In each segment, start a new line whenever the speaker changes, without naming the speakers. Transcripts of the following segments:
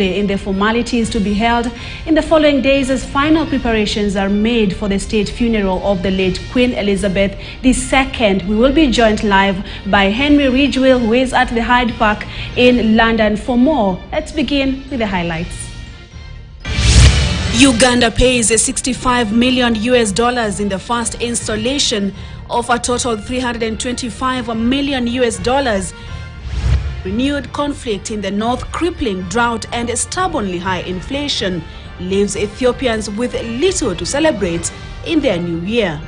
in the formalities to be held in the following days as final preparations are made for the state funeral of the late Queen Elizabeth II. We will be joined live by Henry Ridgewell, who is at the Hyde Park in London. For more, let's begin with the highlights. Uganda pays $65 million in the first installation of a total $325 million. Renewed conflict in the north, crippling drought and stubbornly high inflation leaves Ethiopians with little to celebrate in their new year.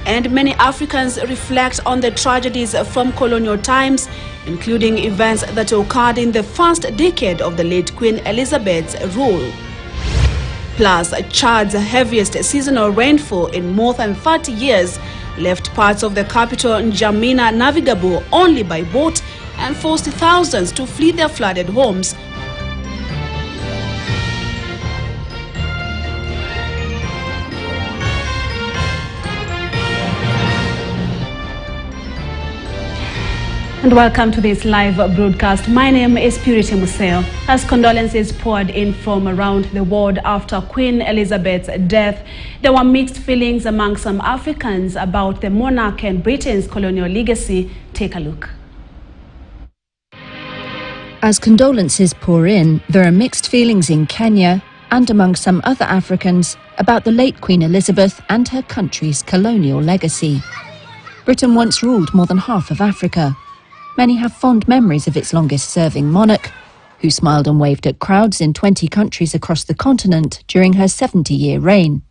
And many Africans reflect on the tragedies from colonial times, including events that occurred in the first decade of the late Queen Elizabeth's rule. Plus, Chad's heaviest seasonal rainfall in more than 30 years left parts of the capital N'Djamena navigable only by boat and forced thousands to flee their flooded homes. And welcome to this live broadcast. My name is Purity Museo. As condolences poured in from around the world after Queen Elizabeth's death, there were mixed feelings among some Africans about the monarch and Britain's colonial legacy. Take a look.
As condolences pour in, there are mixed feelings in Kenya and among some other Africans about the late Queen Elizabeth and her country's colonial legacy. Britain once ruled more than half of Africa. Many have fond memories of its longest-serving monarch, who smiled and waved at crowds in 20 countries across the continent during her 70-year reign.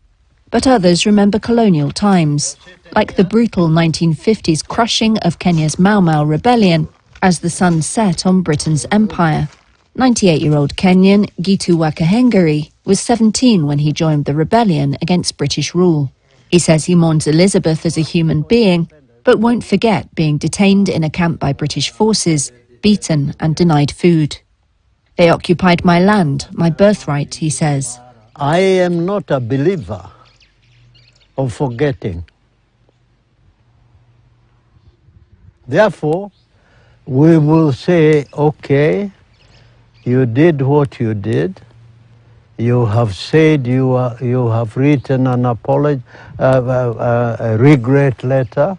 But others remember colonial times, like the brutal 1950s crushing of Kenya's Mau Mau rebellion as the sun set on Britain's empire. 98-year-old Kenyan Gitu Wakahengeri was 17 when he joined the rebellion against British rule. He says he mourns Elizabeth as a human being, but won't forget being detained in a camp by British forces, beaten and denied food. They occupied my land, my birthright, he says.
I am not a believer of forgetting. Therefore, we will say, okay, you did what you did. You have said you have written an apology, a regret letter.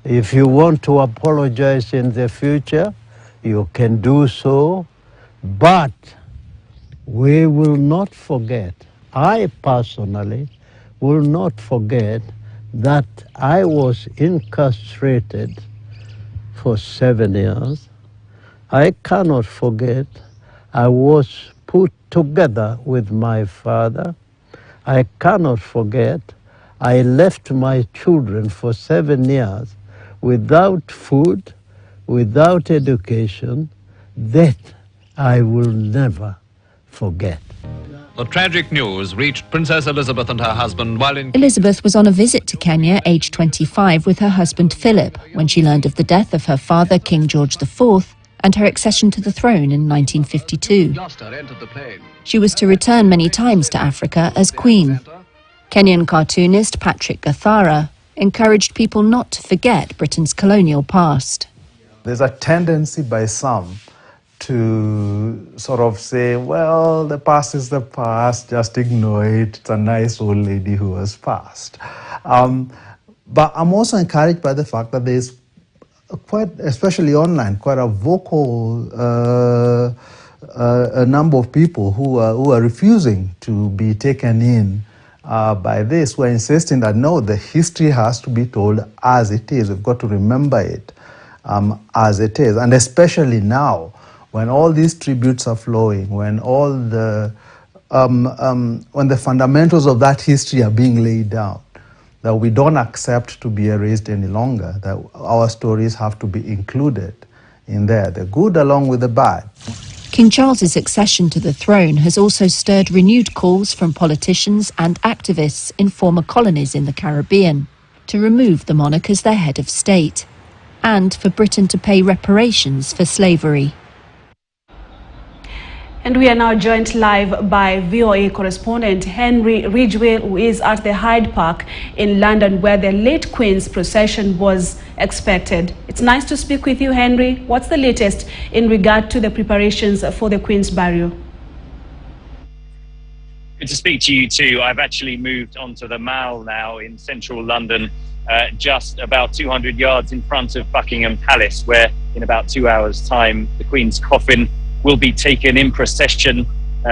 If you want to apologize in the future, you can do so. But we will not forget, I personally will not forget that I was incarcerated for 7 years. I cannot forget I was put together with my father. I cannot forget I left my children for 7 years without food, without education. That I will never forget.
The tragic news reached Princess Elizabeth and her husband while in...
Elizabeth was on a visit to Kenya, aged 25, with her husband Philip, when she learned of the death of her father, King George IV, and her accession to the throne in 1952. She was to return many times to Africa as Queen. Kenyan cartoonist Patrick Gathara encouraged people not to forget Britain's colonial past.
There's a tendency by some to sort of say, well, the past is the past, just ignore it. It's a nice old lady who has passed. But I'm also encouraged by the fact that there's quite, especially online, quite a vocal a number of people who are refusing to be taken in by this. We're insisting that no, the history has to be told as it is. We've got to remember it as it is, and especially now, when all these tributes are flowing, when all the when the fundamentals of that history are being laid down, that we don't accept to be erased any longer, that our stories have to be included in there, the good along with the bad.
King Charles's accession to the throne has also stirred renewed calls from politicians and activists in former colonies in the Caribbean to remove the monarch as their head of state, and for Britain to pay reparations for slavery.
And we are now joined live by VOA correspondent Henry Ridgewell, who is at the Hyde Park in London, where the late Queen's procession was expected. It's nice to speak with you, Henry. What's the latest in regard to the preparations for the Queen's burial?
Good to speak to you too. I've actually moved onto the Mall now in central London, just about 200 yards in front of Buckingham Palace, where in about 2 hours' time the Queen's coffin will be taken in procession,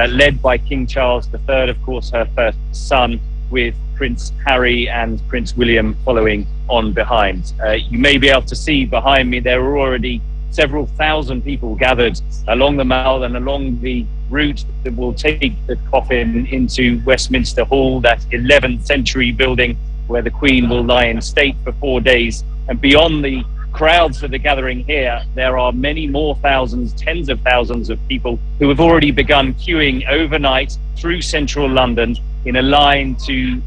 led by King Charles III, of course, her first son, with Prince Harry and Prince William following on behind. You may be able to see behind me there are already several thousand people gathered along the Mall and along the route that will take the coffin into Westminster Hall, that 11th century building where the Queen will lie in state for 4 days. And beyond the crowds that are gathering here, there are many more thousands, tens of thousands of people who have already begun queuing overnight through central London in a line to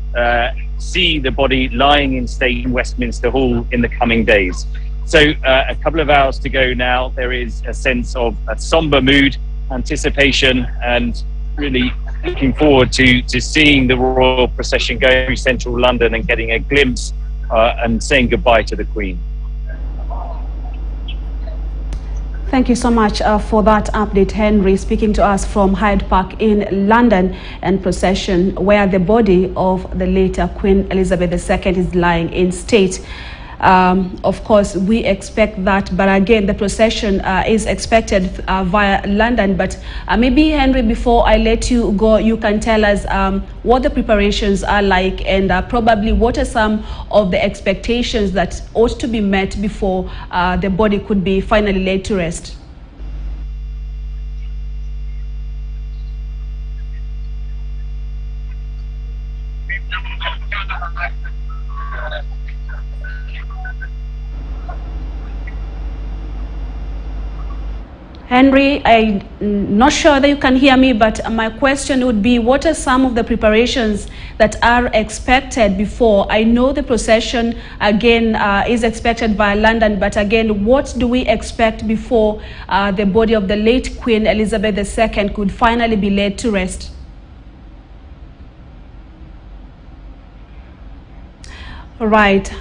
see the body lying in state in Westminster Hall in the coming days. So a couple of hours to go now. There is a sense of a somber mood, anticipation, and really looking forward to seeing the royal procession go through central London and getting a glimpse and saying goodbye to the Queen.
Thank you so much for that update, Henry, speaking to us from Hyde Park in London, and procession where the body of the later Queen Elizabeth II is lying in state. Of course, we expect that, but again, the procession is expected via London. But maybe, Henry, before I let you go, you can tell us what the preparations are like, and probably what are some of the expectations that ought to be met before the body could be finally laid to rest. Henry, I'm not sure that you can hear me, but my question would be, what are some of the preparations that are expected before? I know the procession, again, is expected via London, but again, what do we expect before the body of the late Queen Elizabeth II could finally be laid to rest? Right,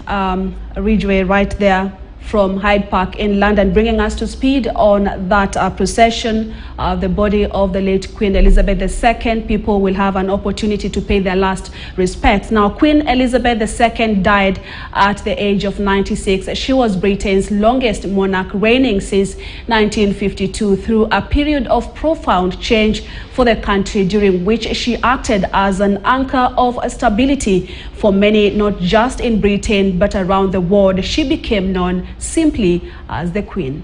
Ridgway, right there from Hyde Park in London, bringing us to speed on that procession, the body of the late Queen Elizabeth II. People will have an opportunity to pay their last respects. Now, Queen Elizabeth II died at the age of 96. She was Britain's longest monarch, reigning since 1952 through a period of profound change for the country, during which she acted as an anchor of stability for many, not just in Britain, but around the world. She became known simply as the Queen.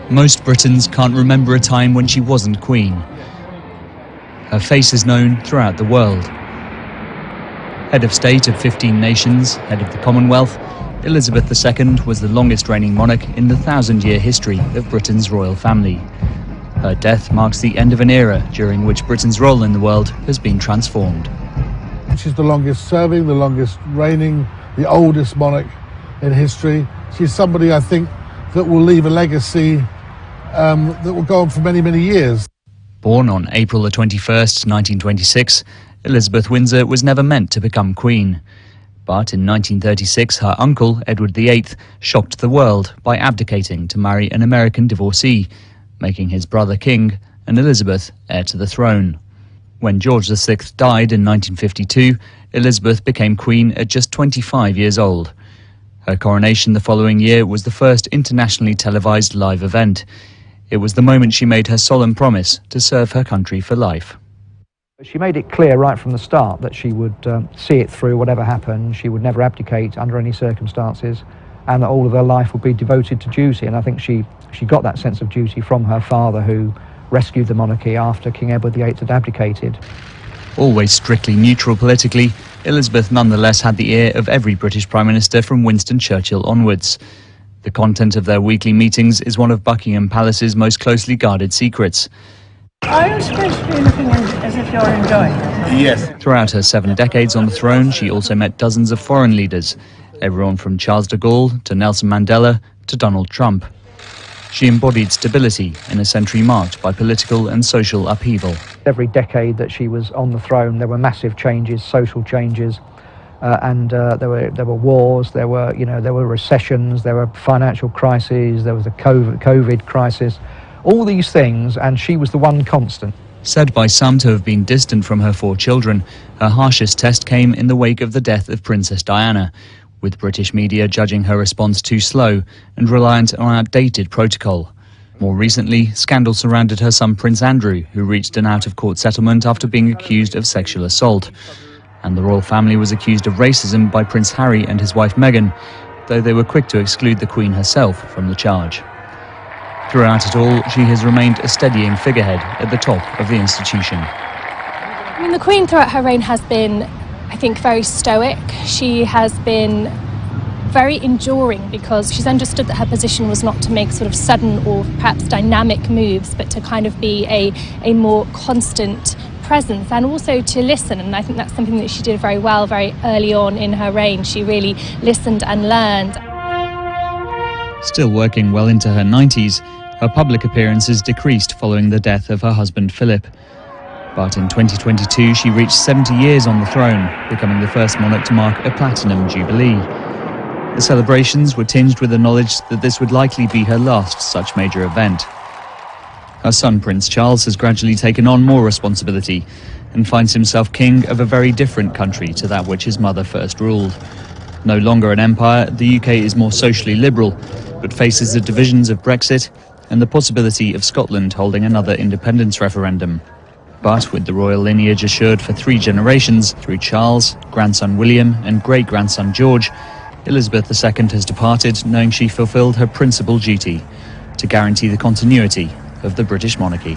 Most Britons can't remember a time when she wasn't Queen. Her face is known throughout the world. Head of state of 15 nations, head of the Commonwealth, Elizabeth II was the longest reigning monarch in the 1,000-year history of Britain's royal family. Her death marks the end of an era during which Britain's role in the world has been transformed.
She's the longest serving, the longest reigning, the oldest monarch in history. She's somebody, I think, that will leave a legacy that will go on for many, many years.
Born on April the 21st, 1926, Elizabeth Windsor was never meant to become Queen. But in 1936, her uncle, Edward VIII, shocked the world by abdicating to marry an American divorcee, making his brother king and Elizabeth heir to the throne. When George VI died in 1952, Elizabeth became Queen at just 25 years old. Her coronation the following year was the first internationally televised live event. It was the moment she made her solemn promise to serve her country for life.
She made it clear right from the start that she would see it through whatever happened. She would never abdicate under any circumstances, and that all of her life would be devoted to duty. And I think she got that sense of duty from her father, who rescued the monarchy after King Edward VIII had abdicated.
Always strictly neutral politically, Elizabeth nonetheless had the ear of every British Prime Minister from Winston Churchill onwards. The content of their weekly meetings is one of Buckingham Palace's most closely guarded secrets.
Are you supposed to be looking as if you're enjoying it?
Yes.
Throughout her 7 decades on the throne, she also met dozens of foreign leaders, everyone from Charles de Gaulle to Nelson Mandela to Donald Trump. She embodied stability in a century marked by political and social upheaval.
Every decade that she was on the throne, there were massive changes, social changes, and there were wars, there were recessions, there were financial crises, there was the COVID crisis, all these things, and she was the one constant.
Said by some to have been distant from her 4 children, her harshest test came in the wake of the death of Princess Diana, with British media judging her response too slow and reliant on outdated protocol. More recently, scandal surrounded her son Prince Andrew, who reached an out-of-court settlement after being accused of sexual assault. And the royal family was accused of racism by Prince Harry and his wife Meghan, though they were quick to exclude the Queen herself from the charge. Throughout it all, she has remained a steadying figurehead at the top of the institution.
I mean, the Queen throughout her reign has been, I think, very stoic. She has been very enduring because she's understood that her position was not to make sort of sudden or perhaps dynamic moves, but to kind of be a more constant presence and also to listen. And I think that's something that she did very well very early on in her reign. She really listened and learned.
Still working well into her 90s, her public appearances decreased following the death of her husband Philip. But in 2022, she reached 70 years on the throne, becoming the first monarch to mark a platinum jubilee. The celebrations were tinged with the knowledge that this would likely be her last such major event. Her son Prince Charles has gradually taken on more responsibility and finds himself king of a very different country to that which his mother first ruled. No longer an empire, the UK is more socially liberal, but faces the divisions of Brexit and the possibility of Scotland holding another independence referendum. But with the royal lineage assured for 3 generations through Charles, grandson William and great-grandson George, Elizabeth II has departed knowing she fulfilled her principal duty, to guarantee the continuity of the British monarchy.